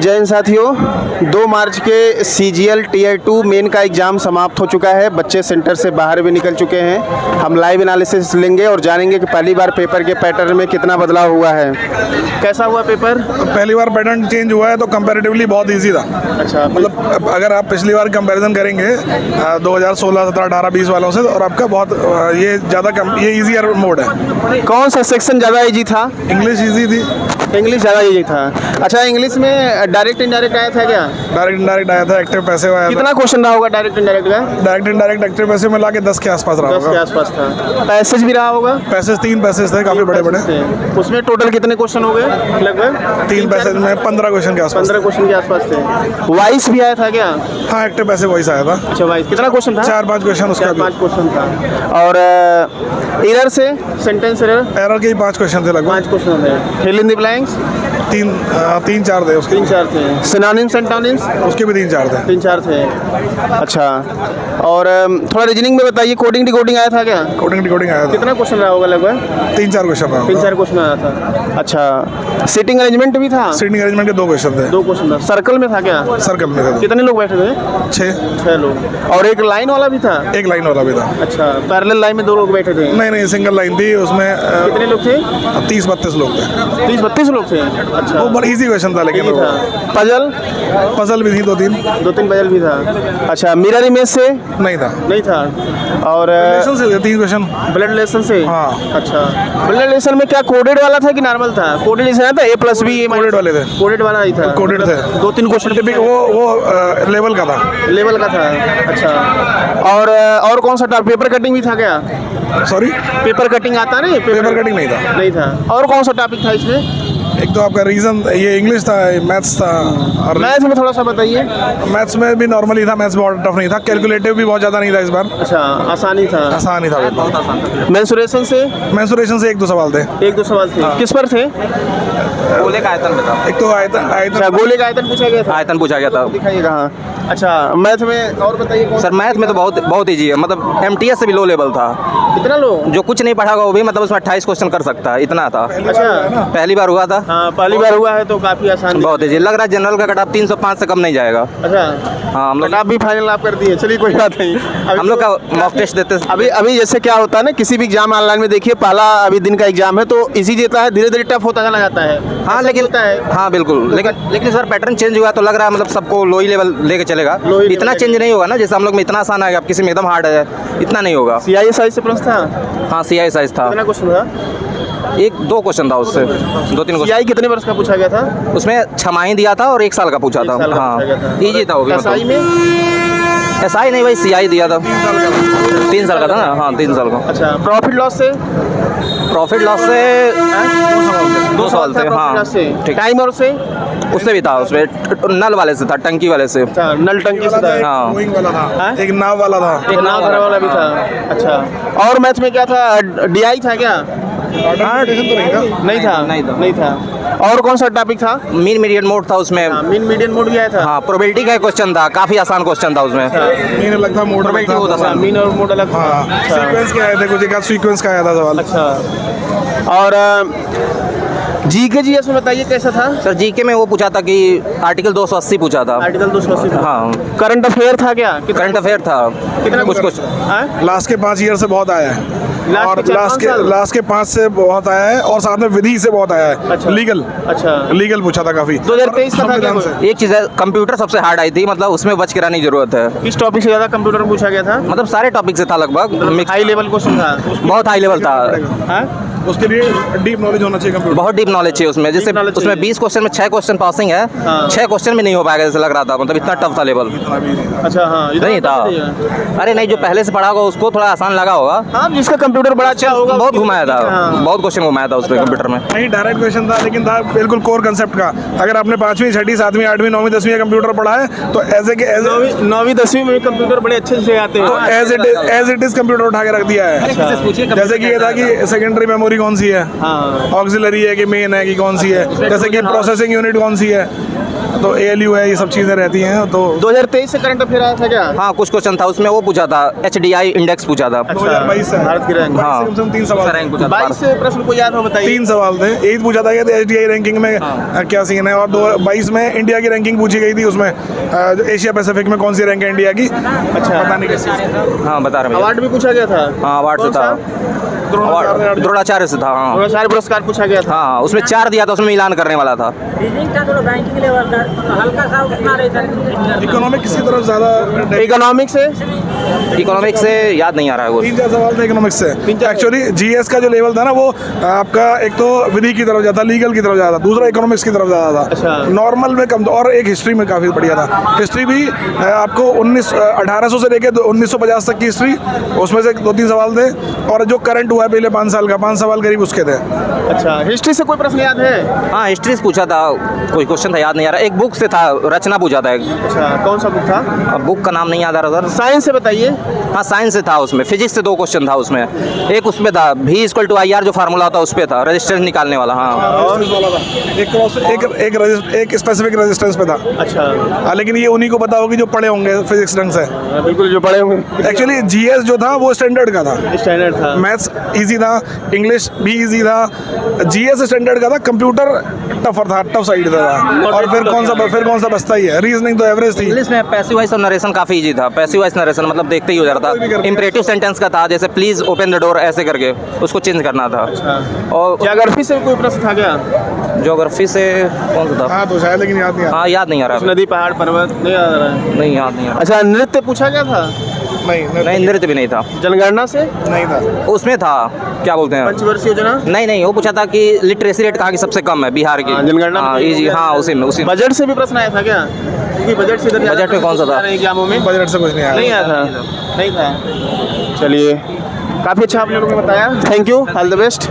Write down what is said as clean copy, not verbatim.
जय हिंद साथियों, 2 मार्च के CGL Tier 2 मेन का एग्ज़ाम समाप्त हो चुका है। बच्चे सेंटर से बाहर भी निकल चुके हैं। हम लाइव एनालिसिस लेंगे और जानेंगे कि पहली बार पेपर के पैटर्न में कितना बदलाव हुआ है। कैसा हुआ पेपर? पहली बार पैटर्न चेंज हुआ है तो कंपैरेटिवली बहुत इजी था। अच्छा, मतलब अगर आप पिछली बार कंपैरिजन करेंगे 2016, 17, 18, 20 वालों से, और आपका बहुत ये ज़्यादा ये इजीयर मोड है। कौन सा सेक्शन ज़्यादा ईजी था? इंग्लिश इजी थी। इंग्लिश ज़्यादा ईजी था। अच्छा, इंग्लिश में डायरेक्ट इनडायरेक्ट आया था क्या? डायरेक्ट इनडायरेक्ट आया था, एक्टिव पैसिव आया था। कितना क्वेश्चन रहा होगा डायरेक्ट इनडायरेक्ट का? डायरेक्ट इनडायरेक्ट एक्टिव पैसिव मिला के 10 के आसपास रहा 10 के होगा। आसपास था। पैसेज भी रहा होगा? पैसेज 3 पैसेज थे, काफ़ी बड़े बड़े। उसमें टोटल कितने क्वेश्चन हो गए लगभग? 3 पैसेज में 15 क्वेश्चन के आसपास। 15 क्वेश्चन के आसपास थे। वॉइस भी आया था क्या? हाँ, एक्टिव पैसिव वॉइस आया था। अच्छा, वॉइस कितना क्वेश्चन था? 4-5 क्वेश्चन उसका। 5 क्वेश्चन था। और एरर से सेंटेंस एरर के ही 5 क्वेश्चन थे लगभग। 5 क्वेश्चन थे। फिल इन द ब्लैंक्स 3-4 थे उसके। 3-4 थे। सिनोनिम्स एंटोनिम्स उसके भी 3-4 थे। 3-4 थे। अच्छा, और थोड़ा रीजनिंग में बताइए, कोडिंग डिकोडिंग आया था क्या? कोडिंग डिकोडिंग आया था। कितना क्वेश्चन रहा होगा लगभग? 3-4 क्वेश्चन रहा होगा। 3-4 क्वेश्चन आया था। अच्छा, सीटिंग अरेंजमेंट भी था? सीटिंग अरेंजमेंट के 2 क्वेश्चन थे। 2 क्वेश्चन था। सर्कल में था क्या? सर्कल में थे। कितने लोग बैठे थे? 6 लोग। और एक लाइन वाला भी था? एक लाइन वाला भी था। अच्छा, पैरेलल लाइन में 2 लोग बैठे थे? नहीं, सिंगल लाइन थी। उसमें कितने लोग थे? 30-32 लोग थे। 30-32 लोग थे। अच्छा, वो बड़ा इजी क्वेश्चन था, लेकिन था। पजल भी थी 2-3 पजल भी था। अच्छा, मिरर इमेज से? नहीं था। और रिलेशन से 3 क्वेश्चन। ब्लड रिलेशन से? हाँ। अच्छा, ब्लड रिलेशन में क्या कोडेड वाला था कि नॉर्मल था? कोडेड जैसे था A+B कोडेड वाले थे। कोडेड वाला ही था। कोडेड थे। 2-3 क्वेश्चन वो लेवल का था। लेवल का था। अच्छा, और कौन सा था? पेपर कटिंग भी था क्या? सॉरी, पेपर कटिंग आता नहीं? पेपर कटिंग नहीं था। और कौन सा टॉपिक था इसमें? एक तो आपका रीजन, ये इंग्लिश था, मैथ्स था। और मैथ्स में थोड़ा सा बताइए। मैथ्स में भी नॉर्मली था। मैथ्स बहुत टफ नहीं था। कैलकुलेटिव भी बहुत ज़्यादा नहीं था इस बार। अच्छा, आसानी था। आसान ही था। बहुत आसान। मेंसुरेशन से? मेंसुरेशन से 1-2 सवाल थे। 1-2 सवाल थे। हाँ। किस पर थे? गोले का आयतन बता। एक तो आयतन। अच्छा, गोले का आयतन पूछा गया था? आयतन पूछा गया था। दिखाइएगा। हाँ। अच्छा, मैथ में और बताइए। सर मैथ में तो बहुत ईजी है। मतलब MTS से भी लो लेवल था। कितना लो? जो कुछ नहीं पढ़ा होगा वो भी मतलब उसमें 28 क्वेश्चन कर सकता है, इतना था। अच्छा, पहली बार हुआ था। हाँ, पहली बार हुआ है तो काफी आसान। बहुत ईजी लग रहा है। जनरल का कट-ऑफ 305 से कम नहीं जाएगा। अच्छा, हाँ, हम लोग आप भी फाइनल आप कर दिए। चलिए, कोई बात नहीं। हम लोग का मॉक टेस्ट देते। अभी जैसे क्या होता है ना, किसी भी एग्जाम ऑनलाइन में देखिए, पहला अभी दिन का एग्जाम है तो इजी देता है, धीरे धीरे टफ होता चला जाता है। हाँ, लेकिन होता है। हाँ बिल्कुल। लेकिन इस बार पैटर्न चेंज हुआ तो लग रहा है मतलब सबको लो ही लेवल लेके चलेगा। इतना चेंज नहीं होगा ना, जैसे हम लोग में इतना आसान आएगा, किसी में एकदम हार्ड है, इतना नहीं होगा। CISI से प्रश्न था? हाँ, CISI था। कितना क्वेश्चन था? 1-2 क्वेश्चन था उससे। 2-3 क्वेश्चन। CI कितने वर्ष का पूछा गया था? उसमें 6 माही दिया था और 1 साल का पूछा था। हाँ, इजी था वो भी। SI में? SI नहीं भाई, CI दिया था। 3 साल का था ना। हाँ, 3 साल का। अच्छा, प्रॉफिट लॉस से? प्रॉफिट लॉस से 2 सवाल थे। हाँ, ठीक। टाइम और से? उससे भी था। उसमें नल वाले से था, टंकी वाले से। अच्छा, नल टंकी से था। हाँ, वाला था। हाँ? एक नाव वाला था। एक नाव भरा वाला भी था। अच्छा, और मैथ में क्या था? DI था क्या? नहीं था। और कौन सा टॉपिक था? मीन मीडियन मोड था उसमें। मीन मीडियन मोड भी आया था? हाँ, प्रोबेबिलिटी का क्वेश्चन था, काफी आसान क्वेश्चन था उसमें। मीन अलग था, मोड अलग था। मीन और मोड अलग था। हाँ, सीक्वेंस का आया था, कुछ एक सीक्वेंस का आया था सवाल। अच्छा, और GS में बताइए कैसा था? सर GK में वो पूछा था कि आर्टिकल 280 पूछा था। आर्टिकल 280। हाँ, करंट अफेयर था क्या? करंट अफेयर था। कितना कुछ लास्ट के 5 ईयर से बहुत आया है। और लास्ट के 5 से बहुत आया है, और साथ में विधि से बहुत आया है। अच्छा। लीगल पूछा था काफी। 2023 का था क्या? एक चीज है, कंप्यूटर सबसे हार्ड आई थी, मतलब उसमें बच के रहने की जरूरत है। किस टॉपिक से ज्यादा कंप्यूटर पूछा गया था? मतलब सारे टॉपिक से था लगभग। हाई लेवल क्वेश्चन था? बहुत हाई लेवल था। हाँ? उसके लिए डीप नॉलेज होना चाहिए कंप्यूटर। बहुत डीप नॉलेज चाहिए उसमें। जैसे उसमें 20 क्वेश्चन में 6 क्वेश्चन पासिंग है। 6 क्वेश्चन भी नहीं हो पाएगा जैसे लग रहा था। मतलब इतना टफ था लेवल। अच्छा, हाँ, नहीं था। अरे नहीं, जो पहले से पढ़ा होगा उसको थोड़ा आसान लगा होगा। हाँ, जिसका कंप्यूटर बड़ा अच्छा होगा। बहुत घुमाया था। बहुत क्वेश्चन घुमाया था उसमें कंप्यूटर में। नहीं, डायरेक्ट क्वेश्चन था, लेकिन था बिल्कुल कोर कंसेप्ट का। अगर आपने 5वीं, 6वीं, 7वीं, 8वीं, 9वीं, 10वीं कंप्यूटर पढ़ा है तो एज 9वीं 10वीं में कंप्यूटर बड़े अच्छे से आते हैं। तो एज इट इज कंप्यूटर उठा के रख दिया है। जैसे कि ये था कि सेकेंडरी मेमोरी कैटेगरी कौन सी है, हाँ ऑक्सिलरी है कि मेन है कि कौन सी है, जैसे कि प्रोसेसिंग यूनिट कौन सी है, तो ALU है, ये सब चीज़ें रहती हैं। तो 2023 से करंट अफेयर आया था क्या? हाँ कुछ क्वेश्चन था उसमें, वो पूछा था HDI इंडेक्स पूछा था। 2022 से भारत की रैंक। हाँ। कम से कम 3 सवाल, रैंक पूछा था 22 से प्रश्न को याद हो बताइए। 3 सवाल थे। एक पूछा था कि HDI रैंकिंग में क्या सीन है, और 22 में इंडिया की रैंकिंग पूछी गई थी, उसमें जो एशिया पैसिफिक में कौन सी रैंक है इंडिया की, अच्छा पता नहीं कैसी। हाँ बता रहे हैं अवार्ड भी पूछा गया था। हाँ अवार्ड से कौन था, सा? द्रोणाचार्य से था। हाँ द्रोणाचार्य पुरस्कार पूछा गया था। हाँ उसमें 4 दिया था, उसमें मिलान करने वाला था। रीजनिंग का थोड़ा बैंकिंग लेवल का हल्का सा उतना रहता है। इकोनॉमिक्स की तरफ ज़्यादा, इकोनॉमिक्स से इकोनॉमिक्स से याद नहीं आ रहा है वो। 3-4 सवाल थे इकोनॉमिक्स से। 3-4 एक्चुअली GS का जो लेवल था ना, वो आपका एक तो विधि की तरफ जाता, लीगल की तरफ जाता, दूसरा इकोनॉमिक्स की तरफ जाता अच्छा। था। नॉर्मल में कम, और एक हिस्ट्री में काफ़ी बढ़िया था। हिस्ट्री भी आपको 1800 से लेके 1950 तक की हिस्ट्री, उसमें से 2-3 सवाल थे, और जो करंट हुआ है पहले 5 साल का, 5 सवाल करीब उसके थे। अच्छा हिस्ट्री से कोई प्रश्न याद है? हाँ हिस्ट्री से पूछा था, कोई क्वेश्चन था याद नहीं आ रहा। एक बुक से था, रचना पूछा था एक। अच्छा कौन सा बुक था? बुक का नाम नहीं याद आ रहा सर। साइंस से बताइए। हाँ साइंस से था, उसमें फिजिक्स से 2 क्वेश्चन था उसमें। एक उसमें था V=IR, जो फार्मूला होता है उस पे था, रेजिस्टेंस निकालने वाला। हाँ एक स्पेसिफिक रेजिस्टेंस पे था। अच्छा हाँ, लेकिन ये उन्हीं को पता होगी जो पढ़े होंगे फिजिक्स ढंग से। बिल्कुल जो पढ़े होंगे। एक्चुअली GS जो था वो स्टैंडर्ड का था, स्टैंडर्ड था। मैथ्स इजी था, इंग्लिश भी इजी था। GS स्टैंडर्ड का था, कंप्यूटर टफर था, टफ साइड था। और फिर कौन सा बचता ही है, रीजनिंग तो एवरेज थी। इंग्लिश में पैसिव वॉइस और नरेशन काफ़ी इजी था। पैसिव वॉइस नरेशन मतलब देखते ही हो जा रहा था। इंपरेटिव सेंटेंस का था, जैसे प्लीज ओपन द डोर, ऐसे करके उसको चेंज करना था। और ज्योग्राफी से कोई प्रश्न था क्या? ज्योग्राफी से कौन सा था? हाँ तो शायद, लेकिन याद नहीं आ रहा। हाँ याद नहीं आ रहा। नदी पहाड़ पर्वत नहीं याद आ रहा है। नहीं याद नहीं आ रहा। अच्छा नृत्य पूछा गया था? नहीं नृत्य भी नहीं था। जनगणना से नहीं था। उसमें था, क्या बोलते हैं, पंचवर्षीय योजना। नहीं वो पूछा था कि लिटरेसी रेट कहाँ की सबसे कम है, बिहार की। हाँ, जनगणना में हाँ तो इजी, हो गया। हाँ उसी में। बजट से भी प्रश्न आया था क्या? क्योंकि बजट से इधर बजट में कौन सा था? एग्जामों में बजट से कुछ नहीं आया। नहीं आया था। नहीं था। चलिए काफ़ी अच्छा आप लोगों ने बताया, thank you, all the best.